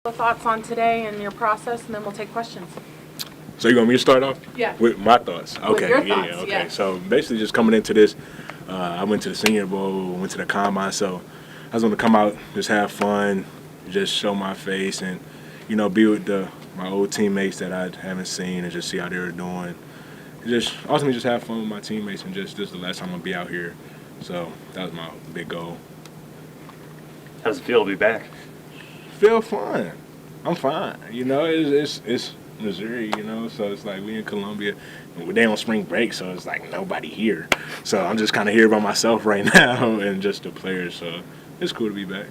Thoughts on today and your process, and then we'll take questions. So you want me to start off? Yeah. With my thoughts? Okay. With your Yeah. thoughts, Okay. yeah. So basically, just coming into this, I went to the Senior Bowl, went to the Combine. So I was going to come out, just have fun, just show my face, and be with my old teammates that I haven't seen, and just see how they were doing. And just ultimately just have fun with my teammates, and just this is the last time I'm gonna be out here. So that was my big goal. How's it feel to be back? Feel fine. I'm fine. It's Missouri, so it's like we in Columbia. They on spring break, so it's like nobody here. So I'm just kind of here by myself right now and just the players. So it's cool to be back.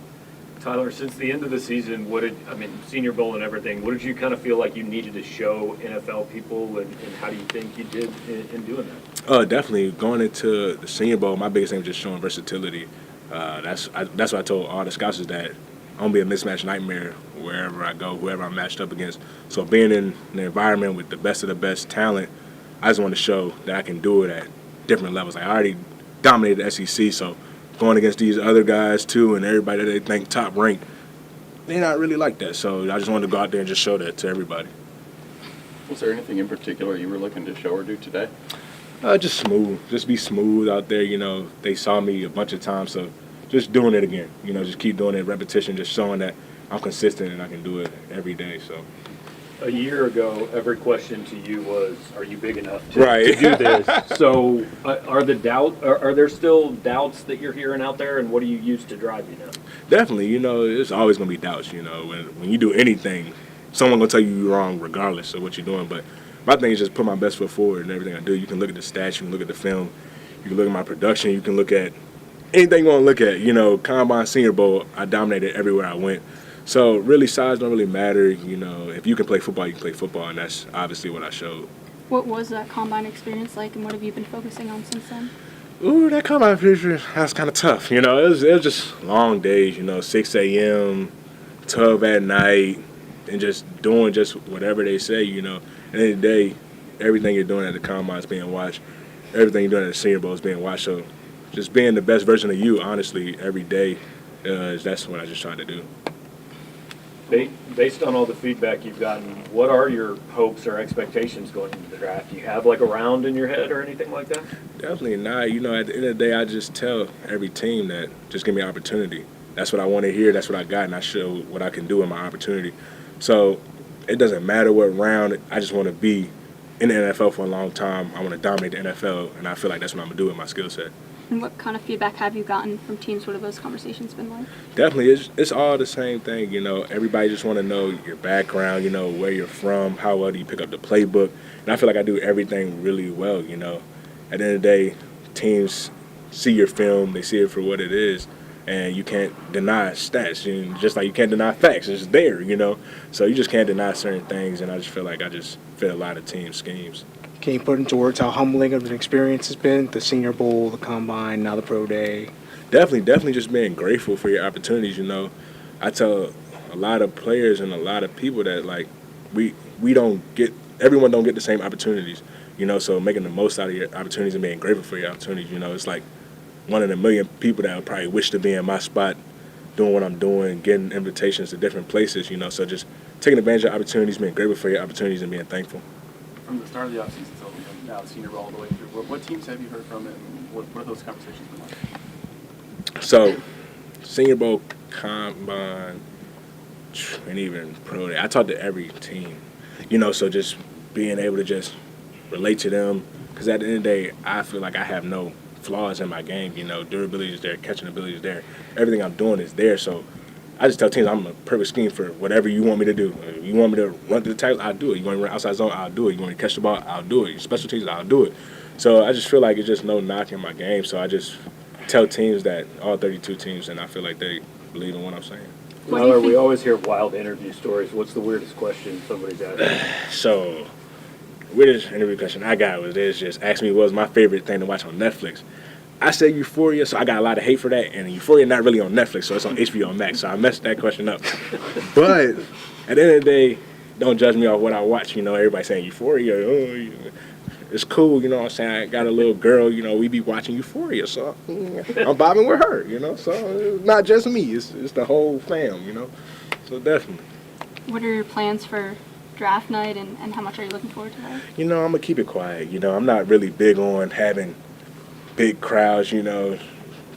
Tyler, since the end of the season, Senior Bowl and everything, what did you kind of feel like you needed to show NFL people, and how do you think you did in doing that? Definitely going into the Senior Bowl, my biggest thing was just showing versatility. That's what I told all the scouts is that I'm gonna be a mismatch nightmare wherever I go, whoever I'm matched up against. So being in an environment with the best of the best talent, I just want to show that I can do it at different levels. Like I already dominated the SEC, so going against these other guys too, and everybody that they think top ranked, they're not really like that. So I just wanted to go out there and just show that to everybody. Was there anything in particular you were looking to show or do today? Just smooth. Just be smooth out there. They saw me a bunch of times, so just doing it again. Just keep doing it, repetition, just showing that I'm consistent and I can do it every day. So. A year ago, every question to you was, "Are you big enough to Right. do this?" So, are there still doubts that you're hearing out there, and what do you use to drive you now? Definitely. It's always gonna be doubts. When you do anything, someone gonna tell you you're wrong regardless of what you're doing. But my thing is just put my best foot forward in everything I do. You can look at the stats, you can look at the film, you can look at my production, you can look at anything you want to look at. Combine, Senior Bowl, I dominated everywhere I went. So really, size don't really matter. If you can play football, you can play football, and that's obviously what I showed. What was that combine experience like, and what have you been focusing on since then? Ooh, that combine period, that's kind of tough. It was just long days. 6 a.m., 12 at night, and just doing just whatever they say. At the end of the day, everything you're doing at the combine is being watched. Everything you're doing at the Senior Bowl is being watched. So just being the best version of you, honestly, every day, that's what I just try to do. Based on all the feedback you've gotten, what are your hopes or expectations going into the draft? Do you have like a round in your head or anything like that? Definitely not. At the end of the day, I just tell every team that just give me an opportunity. That's what I want to hear. That's what I got, and I show what I can do in my opportunity. So it doesn't matter what round. I just want to be in the NFL for a long time. I want to dominate the NFL, and I feel like that's what I'm going to do with my skill set. And what kind of feedback have you gotten from teams? What have those conversations been like? Definitely, it's all the same thing. Everybody just want to know your background, where you're from, how well do you pick up the playbook. And I feel like I do everything really well, At the end of the day, teams see your film, they see it for what it is, and you can't deny stats. Just like you can't deny facts, it's there, So you just can't deny certain things, and I just feel like I just fit a lot of team schemes. Can you put into words how humbling of an experience it's been? The Senior Bowl, the Combine, now the Pro Day. Definitely just being grateful for your opportunities. I tell a lot of players and a lot of people that everyone don't get the same opportunities. So making the most out of your opportunities and being grateful for your opportunities. It's like one in a million people that would probably wish to be in my spot, doing what I'm doing, getting invitations to different places. So just taking advantage of opportunities, being grateful for your opportunities, and being thankful. From the start of the offseason till now the Senior Bowl all the way through, what teams have you heard from, and what have those conversations been like? So, Senior Bowl, Combine, and even Pro Day, I talked to every team. So just being able to just relate to them, because at the end of the day, I feel like I have no flaws in my game. Durability is there, catching ability is there, everything I'm doing is there. So I just tell teams I'm a perfect scheme for whatever you want me to do. If you want me to run through the tackle, I'll do it. You want me to run outside zone, I'll do it. You want me to catch the ball, I'll do it. Special teams, I'll do it. So I just feel like it's just no knock in my game. So I just tell teams that, all 32 teams, and I feel like they believe in what I'm saying. Tyler, we always hear wild interview stories. What's the weirdest question somebody's asked? So, weirdest interview question I got was this: just asked me what was my favorite thing to watch on Netflix. I said Euphoria, so I got a lot of hate for that, and Euphoria not really on Netflix, so it's on HBO Max, so I messed that question up. But at the end of the day, don't judge me off what I watch. Everybody saying Euphoria, it's cool, what I'm saying? I got a little girl, we be watching Euphoria, so I'm bobbing with her, so it's not just me, it's the whole fam, so definitely. What are your plans for draft night, and how much are you looking forward to that? I'm going to keep it quiet. I'm not really big on having big crowds,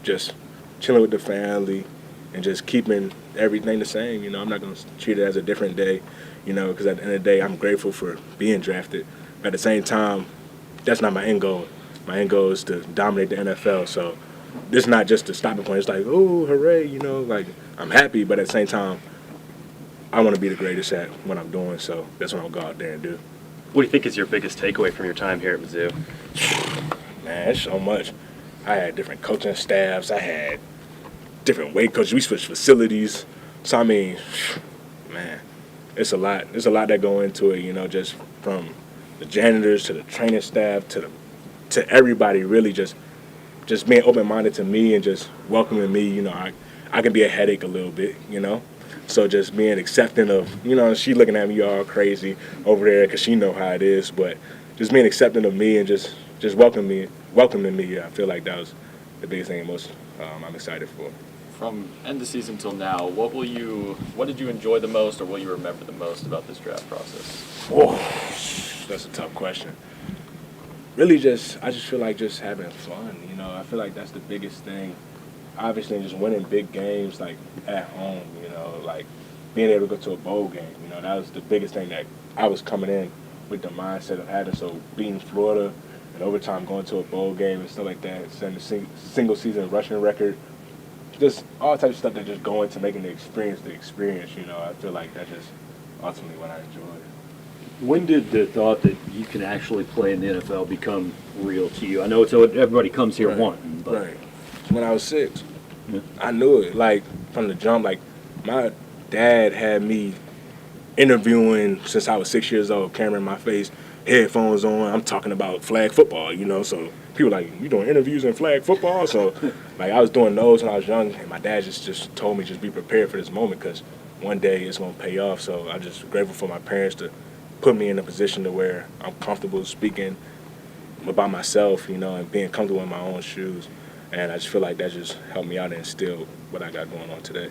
just chilling with the family and just keeping everything the same. I'm not going to treat it as a different day, because at the end of the day, I'm grateful for being drafted. But at the same time, that's not my end goal. My end goal is to dominate the NFL. So this is not just a stopping point. It's like, oh, hooray, like I'm happy, but at the same time, I want to be the greatest at what I'm doing. So that's what I'll go out there and do. What do you think is your biggest takeaway from your time here at Mizzou? Man, it's so much. I had different coaching staffs. I had different weight coaches. We switched facilities. So, I mean, man, it's a lot. There's a lot that go into it, just from the janitors to the training staff to everybody really just being open-minded to me and just welcoming me. I can be a headache a little bit, So just being accepting of, she looking at me all crazy over there because she know how it is, but just being accepting of me and just welcoming me. I feel like that was the biggest thing and most I'm excited for. From end of season till now, what did you enjoy the most, or will you remember the most about this draft process? Oh, that's a tough question. Really, I just feel like just having fun. I feel like that's the biggest thing. Obviously, just winning big games like at home. Like being able to go to a bowl game. That was the biggest thing that I was coming in with the mindset of having. So beating Florida and overtime, going to a bowl game and stuff like that, setting a single season rushing record. Just all types of stuff that just go into making the experience. I feel like that's just ultimately what I enjoy. When did the thought that you can actually play in the NFL become real to you? I know it's what everybody comes here wanting, but Right. When I was 6, Yeah. I knew it. Like from the jump, like my dad had me interviewing since I was 6 years old, camera in my face, headphones on. I'm talking about flag football, so people like, you doing interviews in flag football? So like I was doing those when I was young, and my dad just told me just be prepared for this moment because one day it's going to pay off. So I'm just grateful for my parents to put me in a position to where I'm comfortable speaking about myself, and being comfortable in my own shoes. And I just feel like that just helped me out and instill what I got going on today.